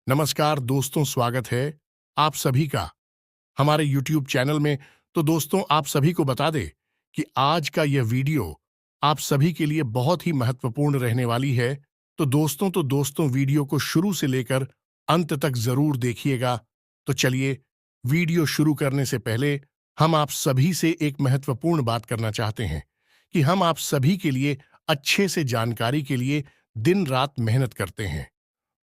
नमस्कार दोस्तों, स्वागत है आप सभी का हमारे YouTube चैनल में। तो दोस्तों, आप सभी को बता दें कि आज का यह वीडियो आप सभी के लिए बहुत ही महत्वपूर्ण रहने वाली है। तो दोस्तों वीडियो को शुरू से लेकर अंत तक जरूर देखिएगा। तो चलिए, वीडियो शुरू करने से पहले हम आप सभी से एक महत्वपूर्ण बात करना चाहते हैं कि हम आप सभी के लिए अच्छे से जानकारी के लिए दिन रात मेहनत करते हैं।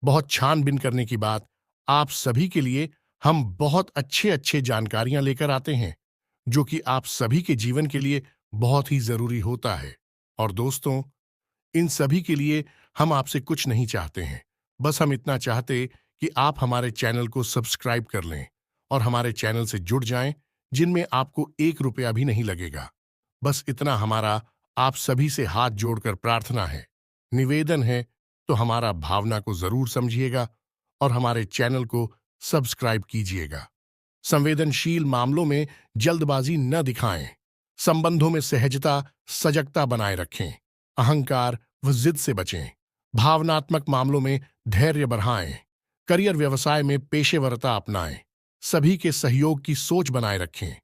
बहुत छानबीन करने की बात, आप सभी के लिए हम बहुत अच्छे अच्छे जानकारियां लेकर आते हैं जो कि आप सभी के जीवन के लिए बहुत ही जरूरी होता है। और दोस्तों, इन सभी के लिए हम आपसे कुछ नहीं चाहते हैं, बस हम इतना चाहते कि आप हमारे चैनल को सब्सक्राइब कर लें और हमारे चैनल से जुड़ जाएं, जिनमें आपको 1 रुपया भी नहीं लगेगा। बस इतना हमारा आप सभी से हाथ जोड़कर प्रार्थना है, निवेदन है। तो हमारा भावना को जरूर समझिएगा और हमारे चैनल को सब्सक्राइब कीजिएगा। संवेदनशील मामलों में जल्दबाजी न दिखाएं, संबंधों में सहजता सजगता बनाए रखें, अहंकार व जिद से बचें, भावनात्मक मामलों में धैर्य बढ़ाएं, करियर व्यवसाय में पेशेवरता अपनाएं, सभी के सहयोग की सोच बनाए रखें,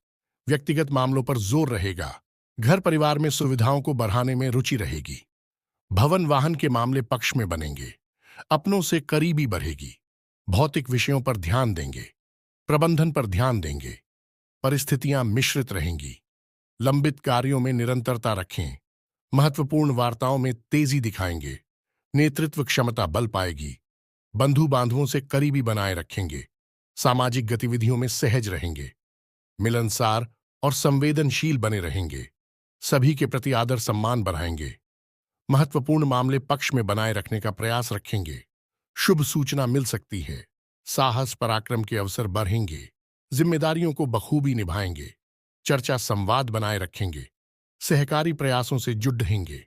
व्यक्तिगत मामलों पर जोर रहेगा, घर परिवार में सुविधाओं को बढ़ाने में रुचि रहेगी, भवन वाहन के मामले पक्ष में बनेंगे, अपनों से करीबी बढ़ेगी, भौतिक विषयों पर ध्यान देंगे, प्रबंधन पर ध्यान देंगे, परिस्थितियां मिश्रित रहेंगी, लंबित कार्यों में निरंतरता रखें, महत्वपूर्ण वार्ताओं में तेजी दिखाएंगे, नेतृत्व क्षमता बल पाएगी, बंधु बांधवों से करीबी बनाए रखेंगे, सामाजिक गतिविधियों में सहज रहेंगे, मिलनसार और संवेदनशील बने रहेंगे, सभी के प्रति आदर सम्मान बढ़ाएंगे, महत्वपूर्ण मामले पक्ष में बनाए रखने का प्रयास रखेंगे, शुभ सूचना मिल सकती है, साहस पराक्रम के अवसर बढ़ेंगे, जिम्मेदारियों को बखूबी निभाएंगे, चर्चा संवाद बनाए रखेंगे, सहकारी प्रयासों से जुड़ रहेंगे,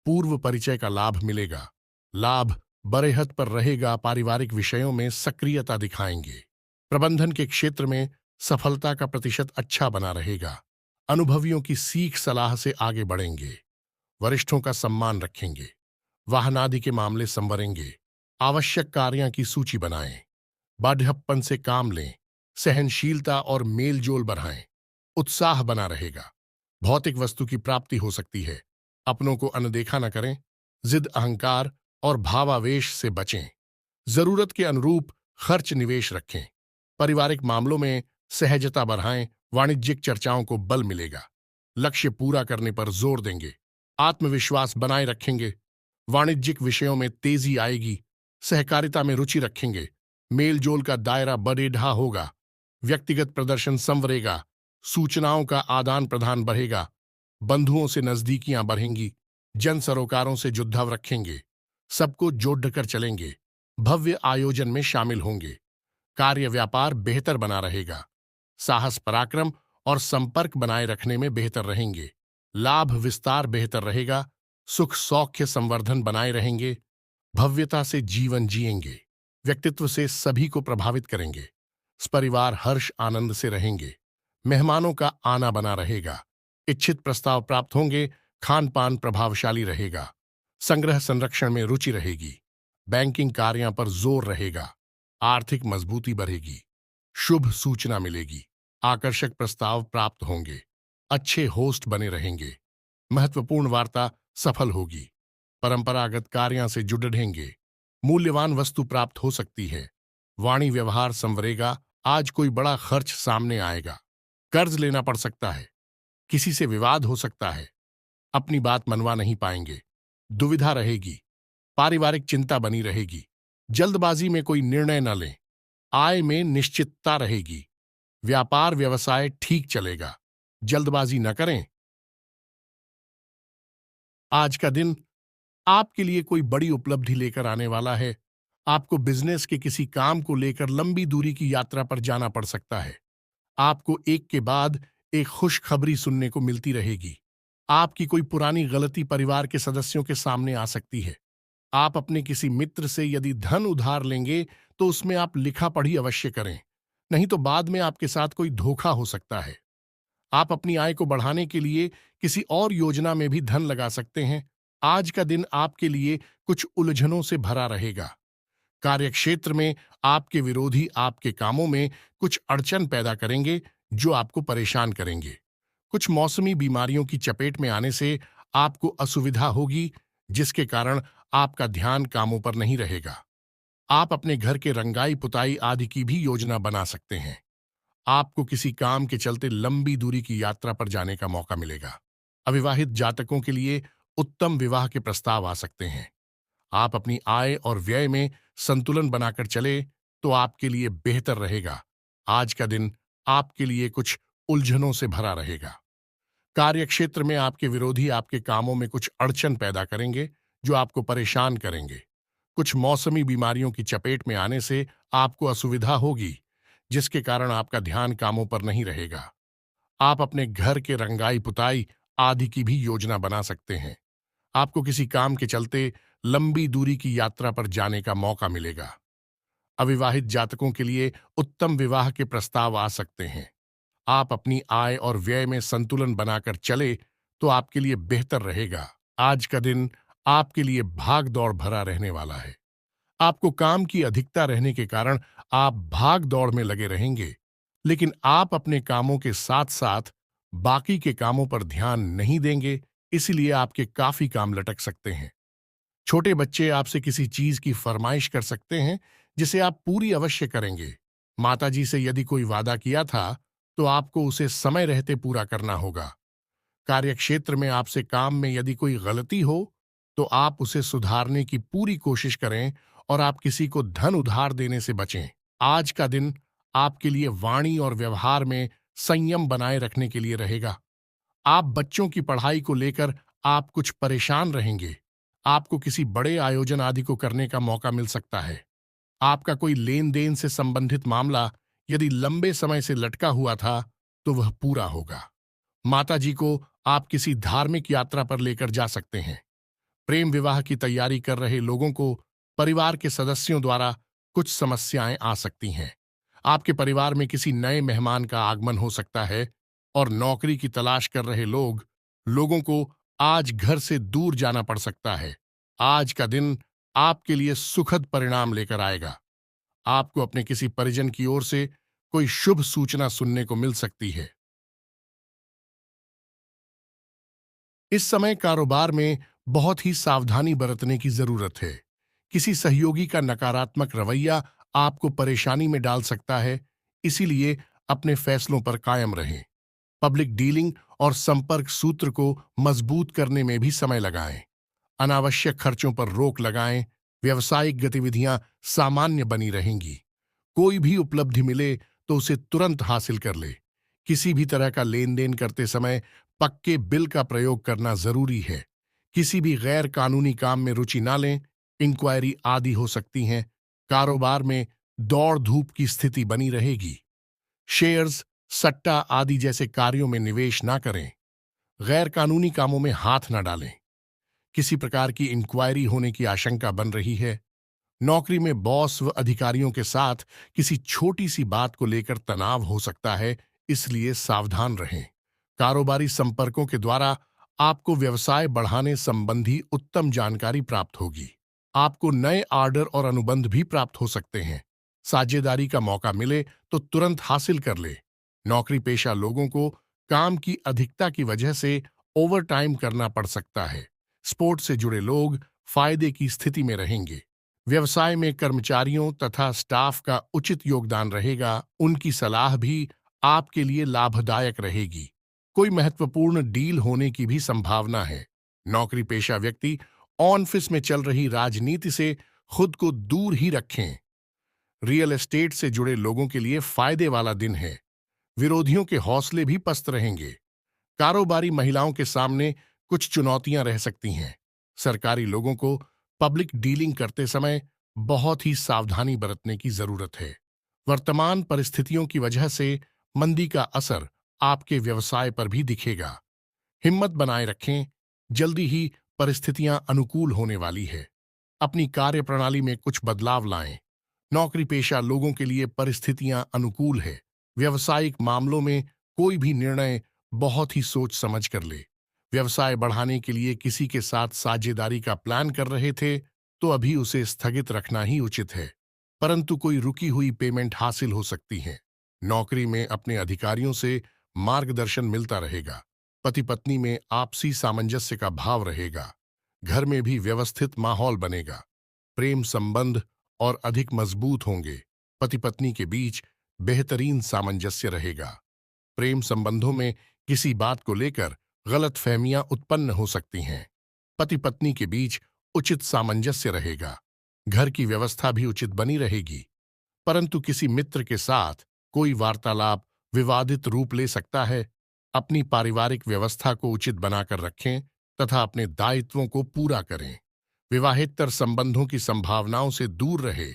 पूर्व परिचय का लाभ मिलेगा, लाभ बरेहत पर रहेगा, पारिवारिक विषयों में सक्रियता दिखाएंगे, प्रबंधन के क्षेत्र में सफलता का प्रतिशत अच्छा बना रहेगा, अनुभवियों की सीख सलाह से आगे बढ़ेंगे, वरिष्ठों का सम्मान रखेंगे, वाहन आदि के मामले संवरेंगे, आवश्यक कार्यों की सूची बनाएं, बाढ़प्पन से काम लें, सहनशीलता और मेलजोल बढ़ाएं, उत्साह बना रहेगा, भौतिक वस्तु की प्राप्ति हो सकती है, अपनों को अनदेखा न करें, जिद अहंकार और भावावेश से बचें, जरूरत के अनुरूप खर्च निवेश रखें, पारिवारिक मामलों में सहजता बढ़ाएं, वाणिज्यिक चर्चाओं को बल मिलेगा, लक्ष्य पूरा करने पर जोर देंगे, आत्मविश्वास बनाए रखेंगे, वाणिज्यिक विषयों में तेजी आएगी, सहकारिता में रुचि रखेंगे, मेलजोल का दायरा बढ़ेढ़ा होगा, व्यक्तिगत प्रदर्शन संवरेगा, सूचनाओं का आदान प्रदान बढ़ेगा, बंधुओं से नजदीकियां बढ़ेंगी, जन सरोकारों से जुड़ाव रखेंगे, सबको जोड़कर चलेंगे, भव्य आयोजन में शामिल होंगे, कार्य व्यापार बेहतर बना रहेगा, साहस पराक्रम और संपर्क बनाए रखने में बेहतर रहेंगे, लाभ विस्तार बेहतर रहेगा, सुख सौख्य संवर्धन बनाए रहेंगे, भव्यता से जीवन जिएंगे, व्यक्तित्व से सभी को प्रभावित करेंगे, परिवार हर्ष आनंद से रहेंगे, मेहमानों का आना बना रहेगा, इच्छित प्रस्ताव प्राप्त होंगे, खान पान प्रभावशाली रहेगा, संग्रह संरक्षण में रुचि रहेगी, बैंकिंग कार्यों पर जोर रहेगा, आर्थिक मजबूती बढ़ेगी, शुभ सूचना मिलेगी, आकर्षक प्रस्ताव प्राप्त होंगे, अच्छे होस्ट बने रहेंगे, महत्वपूर्ण वार्ता सफल होगी, परंपरागत कार्यों से जुड़ रहेंगे, मूल्यवान वस्तु प्राप्त हो सकती है, वाणी व्यवहार संवरेगा, आज कोई बड़ा खर्च सामने आएगा, कर्ज लेना पड़ सकता है, किसी से विवाद हो सकता है, अपनी बात मनवा नहीं पाएंगे, दुविधा रहेगी, पारिवारिक चिंता बनी रहेगी, जल्दबाजी में कोई निर्णय न लें, आय में निश्चितता रहेगी, व्यापार व्यवसाय ठीक चलेगा, जल्दबाजी न करें। आज का दिन आपके लिए कोई बड़ी उपलब्धि लेकर आने वाला है। आपको बिजनेस के किसी काम को लेकर लंबी दूरी की यात्रा पर जाना पड़ सकता है। आपको एक के बाद एक खुशखबरी सुनने को मिलती रहेगी। आपकी कोई पुरानी गलती परिवार के सदस्यों के सामने आ सकती है। आप अपने किसी मित्र से यदि धन उधार लेंगे तो उसमें आप लिखा पढ़ी अवश्य करें, नहीं तो बाद में आपके साथ कोई धोखा हो सकता है। आप अपनी आय को बढ़ाने के लिए किसी और योजना में भी धन लगा सकते हैं। आज का दिन आपके लिए कुछ उलझनों से भरा रहेगा। कार्यक्षेत्र में आपके विरोधी आपके कामों में कुछ अड़चन पैदा करेंगे जो आपको परेशान करेंगे। कुछ मौसमी बीमारियों की चपेट में आने से आपको असुविधा होगी, जिसके कारण आपका ध्यान कामों पर नहीं रहेगा। आप अपने घर के रंगाई पुताई आदि की भी योजना बना सकते हैं। आपको किसी काम के चलते लंबी दूरी की यात्रा पर जाने का मौका मिलेगा। अविवाहित जातकों के लिए उत्तम विवाह के प्रस्ताव आ सकते हैं। आप अपनी आय और व्यय में संतुलन बनाकर चले तो आपके लिए बेहतर रहेगा। आज का दिन आपके लिए कुछ उलझनों से भरा रहेगा। कार्यक्षेत्र में आपके विरोधी आपके कामों में कुछ अड़चन पैदा करेंगे जो आपको परेशान करेंगे। कुछ मौसमी बीमारियों की चपेट में आने से आपको असुविधा होगी, जिसके कारण आपका ध्यान कामों पर नहीं रहेगा। आप अपने घर के रंगाई पुताई आदि की भी योजना बना सकते हैं। आपको किसी काम के चलते लंबी दूरी की यात्रा पर जाने का मौका मिलेगा। अविवाहित जातकों के लिए उत्तम विवाह के प्रस्ताव आ सकते हैं। आप अपनी आय और व्यय में संतुलन बनाकर चले तो आपके लिए बेहतर रहेगा। आज का दिन आपके लिए भाग दौड़ भरा रहने वाला है। आपको काम की अधिकता रहने के कारण आप भाग दौड़ में लगे रहेंगे, लेकिन आप अपने कामों के साथ साथ बाकी के कामों पर ध्यान नहीं देंगे, इसलिए आपके काफी काम लटक सकते हैं। छोटे बच्चे आपसे किसी चीज की फरमाइश कर सकते हैं जिसे आप पूरी अवश्य करेंगे। माताजी से यदि कोई वादा किया था तो आपको उसे समय रहते पूरा करना होगा। कार्यक्षेत्र में आपसे काम में यदि कोई गलती हो तो आप उसे सुधारने की पूरी कोशिश करें और आप किसी को धन उधार देने से बचें। आज का दिन आपके लिए वाणी और व्यवहार में संयम बनाए रखने के लिए रहेगा। आप बच्चों की पढ़ाई को लेकर आप कुछ परेशान रहेंगे। आपको किसी बड़े आयोजन आदि को करने का मौका मिल सकता है। आपका कोई लेन देन से संबंधित मामला यदि लंबे समय से लटका हुआ था तो वह पूरा होगा। माताजी को आप किसी धार्मिक यात्रा पर लेकर जा सकते हैं। प्रेम विवाह की तैयारी कर रहे लोगों को परिवार के सदस्यों द्वारा कुछ समस्याएं आ सकती हैं। आपके परिवार में किसी नए मेहमान का आगमन हो सकता है और नौकरी की तलाश कर रहे लोगों को आज घर से दूर जाना पड़ सकता है। आज का दिन आपके लिए सुखद परिणाम लेकर आएगा। आपको अपने किसी परिजन की ओर से कोई शुभ सूचना सुनने को मिल सकती है। इस समय कारोबार में बहुत ही सावधानी बरतने की जरूरत है। किसी सहयोगी का नकारात्मक रवैया आपको परेशानी में डाल सकता है, इसीलिए अपने फैसलों पर कायम रहें। पब्लिक डीलिंग और संपर्क सूत्र को मजबूत करने में भी समय लगाएं। अनावश्यक खर्चों पर रोक लगाएं। व्यावसायिक गतिविधियां सामान्य बनी रहेंगी। कोई भी उपलब्धि मिले तो उसे तुरंत हासिल कर ले। किसी भी तरह का लेन देन करते समय पक्के बिल का प्रयोग करना जरूरी है। किसी भी गैर कानूनी काम में रुचि ना लें। इंक्वायरी आदि हो सकती हैं। कारोबार में दौड़ धूप की स्थिति बनी रहेगी। शेयर्स, सट्टा आदि जैसे कार्यों में निवेश ना करें। गैर कानूनी कामों में हाथ ना डालें। किसी प्रकार की इंक्वायरी होने की आशंका बन रही है। नौकरी में बॉस व अधिकारियों के साथ किसी छोटी सी बात को लेकर तनाव हो सकता है, इसलिए सावधान रहें। कारोबारी संपर्कों के द्वारा आपको व्यवसाय बढ़ाने संबंधी उत्तम जानकारी प्राप्त होगी। आपको नए ऑर्डर और अनुबंध भी प्राप्त हो सकते हैं। साझेदारी का मौका मिले तो तुरंत हासिल कर ले। नौकरी पेशा लोगों को काम की अधिकता की वजह से ओवरटाइम करना पड़ सकता है। स्पोर्ट्स से जुड़े लोग फायदे की स्थिति में रहेंगे। व्यवसाय में कर्मचारियों तथा स्टाफ का उचित योगदान रहेगा। उनकी सलाह भी आपके लिए लाभदायक रहेगी। कोई महत्वपूर्ण डील होने की भी संभावना है। नौकरी पेशा व्यक्ति ऑफिस में चल रही राजनीति से खुद को दूर ही रखें। रियल एस्टेट से जुड़े लोगों के लिए फायदे वाला दिन है। विरोधियों के हौसले भी पस्त रहेंगे। कारोबारी महिलाओं के सामने कुछ चुनौतियां रह सकती हैं। सरकारी लोगों को पब्लिक डीलिंग करते समय बहुत ही सावधानी बरतने की जरूरत है। वर्तमान परिस्थितियों की वजह से मंदी का असर आपके व्यवसाय पर भी दिखेगा। हिम्मत बनाए रखें। जल्दी ही परिस्थितियां अनुकूल होने वाली है। अपनी कार्यप्रणाली में कुछ बदलाव लाएं। नौकरी पेशा लोगों के लिए परिस्थितियां अनुकूल है। व्यवसायिक मामलों में कोई भी निर्णय बहुत ही सोच समझ कर ले। व्यवसाय बढ़ाने के लिए किसी के साथ साझेदारी का प्लान कर रहे थे तो अभी उसे स्थगित रखना ही उचित है, परंतु कोई रुकी हुई पेमेंट हासिल हो सकती है। नौकरी में अपने अधिकारियों से मार्गदर्शन मिलता रहेगा। पति पत्नी में आपसी सामंजस्य का भाव रहेगा। घर में भी व्यवस्थित माहौल बनेगा। प्रेम संबंध और अधिक मजबूत होंगे। पति पत्नी के बीच बेहतरीन सामंजस्य रहेगा। प्रेम संबंधों में किसी बात को लेकर गलतफहमियां उत्पन्न हो सकती हैं। पति पत्नी के बीच उचित सामंजस्य रहेगा। घर की व्यवस्था भी उचित बनी रहेगी, परंतु किसी मित्र के साथ कोई वार्तालाप विवादित रूप ले सकता है। अपनी पारिवारिक व्यवस्था को उचित बनाकर रखें तथा अपने दायित्वों को पूरा करें। विवाहेतर संबंधों की संभावनाओं से दूर रहे।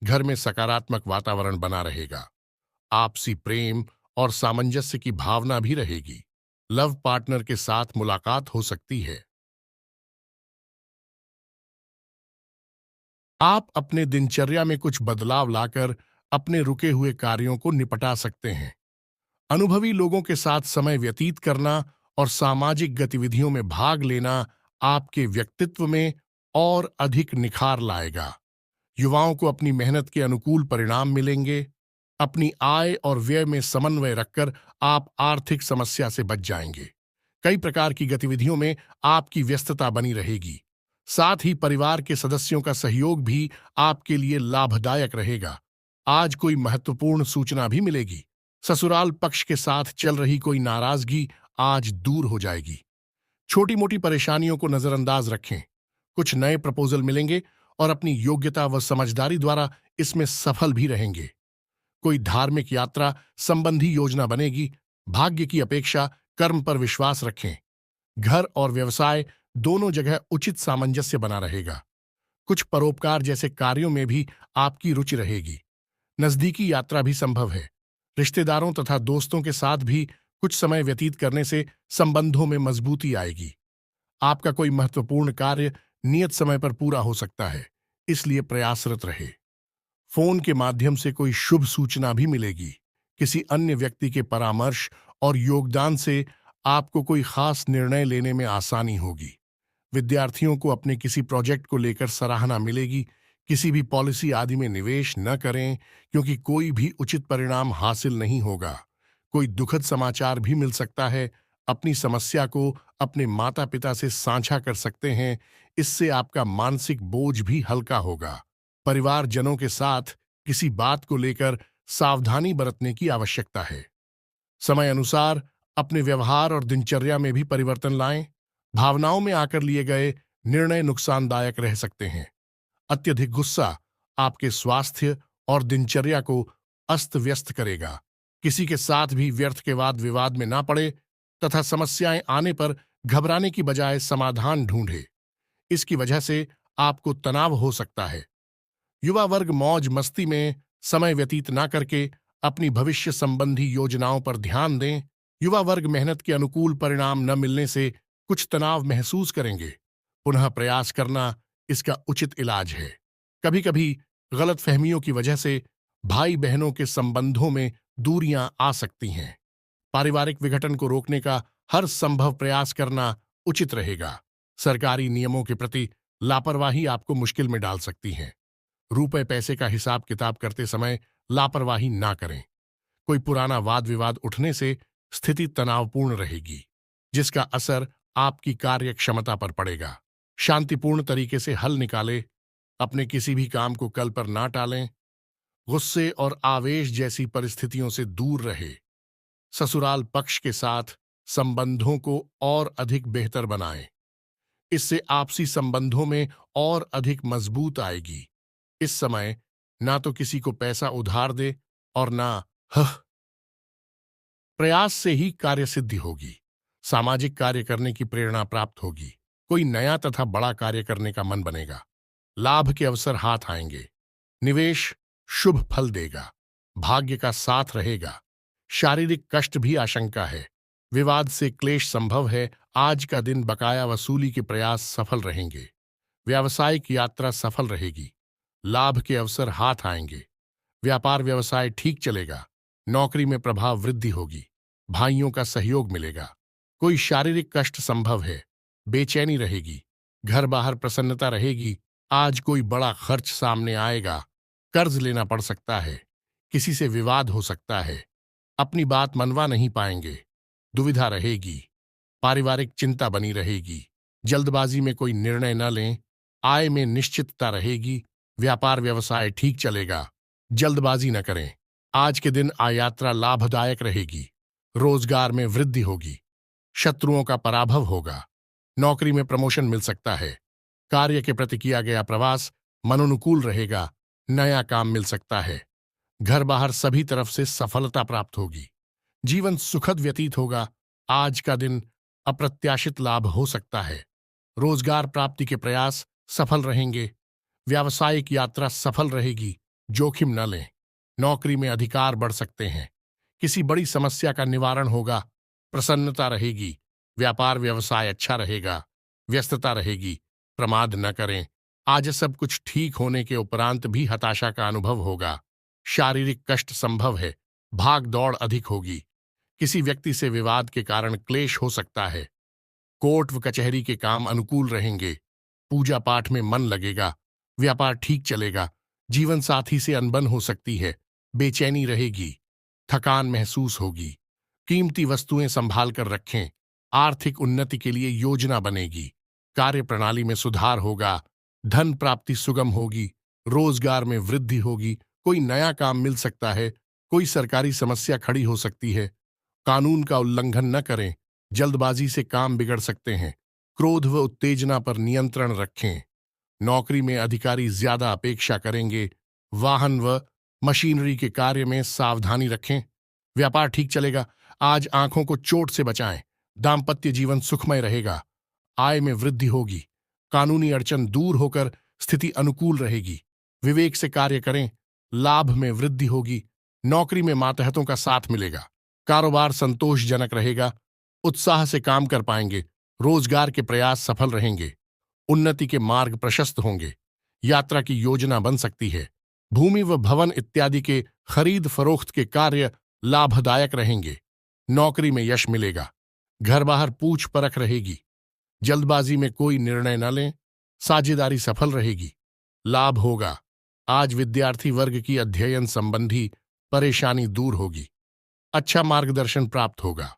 घर में सकारात्मक वातावरण बना रहेगा। आपसी प्रेम और सामंजस्य की भावना भी रहेगी। लव पार्टनर के साथ मुलाकात हो सकती है। आप अपने दिनचर्या में कुछ बदलाव लाकर अपने रुके हुए कार्यों को निपटा सकते हैं। अनुभवी लोगों के साथ समय व्यतीत करना और सामाजिक गतिविधियों में भाग लेना आपके व्यक्तित्व में और अधिक निखार लाएगा। युवाओं को अपनी मेहनत के अनुकूल परिणाम मिलेंगे। अपनी आय और व्यय में समन्वय रखकर आप आर्थिक समस्या से बच जाएंगे। कई प्रकार की गतिविधियों में आपकी व्यस्तता बनी रहेगी। साथ ही परिवार के सदस्यों का सहयोग भी आपके लिए लाभदायक रहेगा। आज कोई महत्वपूर्ण सूचना भी मिलेगी। ससुराल पक्ष के साथ चल रही कोई नाराजगी आज दूर हो जाएगी। छोटी मोटी परेशानियों को नजरअंदाज रखें। कुछ नए प्रपोजल मिलेंगे और अपनी योग्यता व समझदारी द्वारा इसमें सफल भी रहेंगे। कोई धार्मिक यात्रा संबंधी योजना बनेगी। भाग्य की अपेक्षा कर्म पर विश्वास रखें। घर और व्यवसाय दोनों जगह उचित सामंजस्य बना रहेगा। कुछ परोपकार जैसे कार्यों में भी आपकी रुचि रहेगी। नजदीकी यात्रा भी संभव है। रिश्तेदारों तथा दोस्तों के साथ भी कुछ समय व्यतीत करने से संबंधों में मजबूती आएगी। आपका कोई महत्वपूर्ण कार्य नियत समय पर पूरा हो सकता है, इसलिए प्रयासरत रहे। फोन के माध्यम से कोई शुभ सूचना भी मिलेगी। किसी अन्य व्यक्ति के परामर्श और योगदान से आपको कोई खास निर्णय लेने में आसानी होगी। विद्यार्थियों को अपने किसी प्रोजेक्ट को लेकर सराहना मिलेगी। किसी भी पॉलिसी आदि में निवेश न करें, क्योंकि कोई भी उचित परिणाम हासिल नहीं होगा। कोई दुखद समाचार भी मिल सकता है। अपनी समस्या को अपने माता पिता से साझा कर सकते हैं। इससे आपका मानसिक बोझ भी हल्का होगा। परिवारजनों के साथ किसी बात को लेकर सावधानी बरतने की आवश्यकता है। समय अनुसार अपने व्यवहार और दिनचर्या में भी परिवर्तन लाएं। भावनाओं में आकर लिए गए निर्णय नुकसानदायक रह सकते हैं। अत्यधिक गुस्सा आपके स्वास्थ्य और दिनचर्या को अस्त व्यस्त करेगा। किसी के साथ भी व्यर्थ के वाद विवाद में ना पड़े तथा समस्याएं आने पर घबराने की बजाय समाधान ढूंढे। इसकी वजह से आपको तनाव हो सकता है। युवा वर्ग मौज मस्ती में समय व्यतीत ना करके अपनी भविष्य संबंधी योजनाओं पर ध्यान दें। युवा वर्ग मेहनत के अनुकूल परिणाम न मिलने से कुछ तनाव महसूस करेंगे। पुनः प्रयास करना इसका उचित इलाज है। कभी कभी गलतफहमियों की वजह से भाई बहनों के संबंधों में दूरियां आ सकती हैं। पारिवारिक विघटन को रोकने का हर संभव प्रयास करना उचित रहेगा। सरकारी नियमों के प्रति लापरवाही आपको मुश्किल में डाल सकती है। रुपए पैसे का हिसाब किताब करते समय लापरवाही ना करें। कोई पुराना वाद विवाद उठने से स्थिति तनावपूर्ण रहेगी, जिसका असर आपकी कार्य क्षमता पर पड़ेगा। शांतिपूर्ण तरीके से हल निकालें। अपने किसी भी काम को कल पर ना टालें। गुस्से और आवेश जैसी परिस्थितियों से दूर रहे। ससुराल पक्ष के साथ संबंधों को और अधिक बेहतर बनाएं। इससे आपसी संबंधों में और अधिक मजबूत आएगी। इस समय ना तो किसी को पैसा उधार दे और ना हह प्रयास से ही कार्य सिद्धि होगी। सामाजिक कार्य करने की प्रेरणा प्राप्त होगी। कोई नया तथा बड़ा कार्य करने का मन बनेगा। लाभ के अवसर हाथ आएंगे। निवेश शुभ फल देगा। भाग्य का साथ रहेगा। शारीरिक कष्ट भी आशंका है। विवाद से क्लेश संभव है। आज का दिन बकाया वसूली के प्रयास सफल रहेंगे। व्यावसायिक यात्रा सफल रहेगी। लाभ के अवसर हाथ आएंगे। व्यापार व्यवसाय ठीक चलेगा। नौकरी में प्रभाव वृद्धि होगी। भाइयों का सहयोग मिलेगा। कोई शारीरिक कष्ट संभव है। बेचैनी रहेगी। घर बाहर प्रसन्नता रहेगी। आज कोई बड़ा खर्च सामने आएगा, कर्ज लेना पड़ सकता है, किसी से विवाद हो सकता है, अपनी बात मनवा नहीं पाएंगे, दुविधा रहेगी, पारिवारिक चिंता बनी रहेगी, जल्दबाजी में कोई निर्णय न लें, आय में निश्चितता रहेगी, व्यापार व्यवसाय ठीक चलेगा, जल्दबाजी न करें। आज के दिन यात्रा लाभदायक रहेगी, रोजगार में वृद्धि होगी, शत्रुओं का पराभव होगा, नौकरी में प्रमोशन मिल सकता है, कार्य के प्रति किया गया प्रवास मनोनुकूल रहेगा, नया काम मिल सकता है, घर बाहर सभी तरफ से सफलता प्राप्त होगी, जीवन सुखद व्यतीत होगा। आज का दिन अप्रत्याशित लाभ हो सकता है, रोजगार प्राप्ति के प्रयास सफल रहेंगे, व्यावसायिक यात्रा सफल रहेगी, जोखिम न लें, नौकरी में अधिकार बढ़ सकते हैं, किसी बड़ी समस्या का निवारण होगा, प्रसन्नता रहेगी, व्यापार व्यवसाय अच्छा रहेगा, व्यस्तता रहेगी, प्रमाद न करें। आज सब कुछ ठीक होने के उपरांत भी हताशा का अनुभव होगा, शारीरिक कष्ट संभव है, भाग दौड़ अधिक होगी, किसी व्यक्ति से विवाद के कारण क्लेश हो सकता है, कोर्ट व कचहरी के काम अनुकूल रहेंगे, पूजा पाठ में मन लगेगा, व्यापार ठीक चलेगा, जीवन साथी से अनबन हो सकती है, बेचैनी रहेगी, थकान महसूस होगी, कीमती वस्तुएं संभाल कर रखें, आर्थिक उन्नति के लिए योजना बनेगी, कार्य प्रणाली में सुधार होगा, धन प्राप्ति सुगम होगी, रोजगार में वृद्धि होगी, कोई नया काम मिल सकता है, कोई सरकारी समस्या खड़ी हो सकती है, कानून का उल्लंघन न करें, जल्दबाजी से काम बिगड़ सकते हैं, क्रोध व उत्तेजना पर नियंत्रण रखें, नौकरी में अधिकारी ज्यादा अपेक्षा करेंगे, वाहन व मशीनरी के कार्य में सावधानी रखें, व्यापार ठीक चलेगा, आज आंखों को चोट से बचाएं, दाम्पत्य जीवन सुखमय रहेगा, आय में वृद्धि होगी, कानूनी अड़चन दूर होकर स्थिति अनुकूल रहेगी, विवेक से कार्य करें, लाभ में वृद्धि होगी, नौकरी में मातहतों का साथ मिलेगा, कारोबार संतोषजनक रहेगा, उत्साह से काम कर पाएंगे, रोजगार के प्रयास सफल रहेंगे, उन्नति के मार्ग प्रशस्त होंगे, यात्रा की योजना बन सकती है, भूमि व भवन इत्यादि के खरीद फरोख्त के कार्य लाभदायक रहेंगे, नौकरी में यश मिलेगा, घर बाहर पूछ परख रहेगी, जल्दबाजी में कोई निर्णय न लें, साझेदारी सफल रहेगी, लाभ होगा, आज विद्यार्थी वर्ग की अध्ययन संबंधी परेशानी दूर होगी, अच्छा मार्गदर्शन प्राप्त होगा।